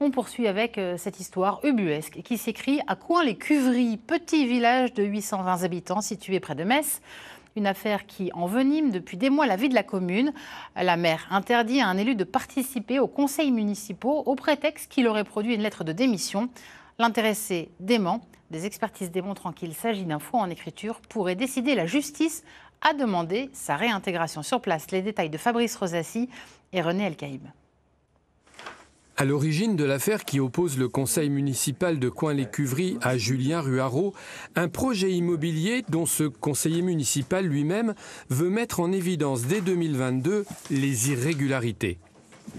On poursuit avec cette histoire ubuesque qui s'écrit à Coin-les-Cuveries, petit village de 820 habitants situé près de Metz. Une affaire qui envenime depuis des mois la vie de la commune. La maire interdit à un élu de participer aux conseils municipaux au prétexte qu'il aurait produit une lettre de démission. L'intéressé dément. Des expertises démontrant qu'il s'agit d'un faux en écriture pourraient décider la justice à demander sa réintégration sur place. Les détails de Fabrice Rosassi et René Elkaïb. À l'origine de l'affaire qui oppose le conseil municipal de Coin-les-Cuveries à Julien Ruareau, un projet immobilier dont ce conseiller municipal lui-même veut mettre en évidence dès 2022 les irrégularités.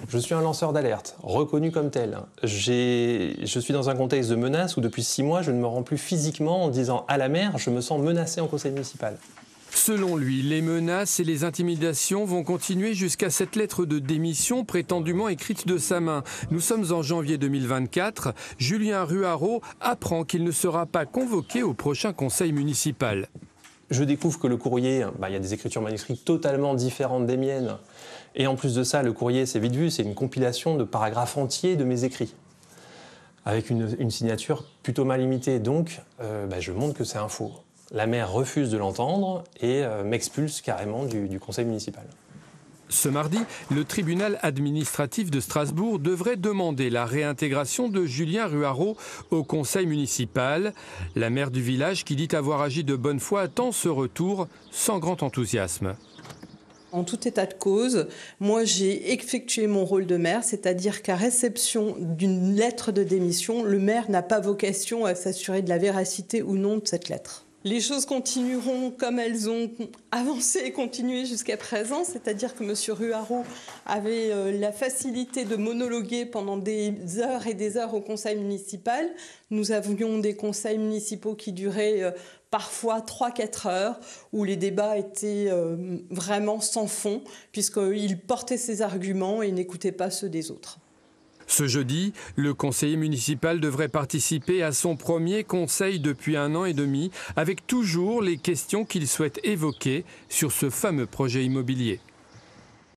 Je suis un lanceur d'alerte, reconnu comme tel. Je suis dans un contexte de menace où depuis 6 mois, je ne me rends plus physiquement en disant à la maire, je me sens menacé en conseil municipal. Selon lui, les menaces et les intimidations vont continuer jusqu'à cette lettre de démission prétendument écrite de sa main. Nous sommes en janvier 2024. Julien Ruareau apprend qu'il ne sera pas convoqué au prochain conseil municipal. Je découvre que le courrier, il y a des écritures manuscrites totalement différentes des miennes. Et en plus de ça, le courrier, c'est vite vu, c'est une compilation de paragraphes entiers de mes écrits. Avec une signature plutôt mal imitée. Donc, je montre que c'est un faux. La maire refuse de l'entendre et m'expulse carrément du conseil municipal. Ce mardi, le tribunal administratif de Strasbourg devrait demander la réintégration de Julien Ruareau au conseil municipal. La maire du village, qui dit avoir agi de bonne foi, attend ce retour sans grand enthousiasme. En tout état de cause, moi j'ai effectué mon rôle de maire, c'est-à-dire qu'à réception d'une lettre de démission, le maire n'a pas vocation à s'assurer de la véracité ou non de cette lettre. Les choses continueront comme elles ont avancé et continué jusqu'à présent, c'est-à-dire que M. Ruareau avait la facilité de monologuer pendant des heures et des heures au conseil municipal. Nous avions des conseils municipaux qui duraient parfois 3-4 heures, où les débats étaient vraiment sans fond, puisqu'il portait ses arguments et n'écoutait pas ceux des autres. Ce jeudi, le conseiller municipal devrait participer à son premier conseil depuis 1 an et demi, avec toujours les questions qu'il souhaite évoquer sur ce fameux projet immobilier.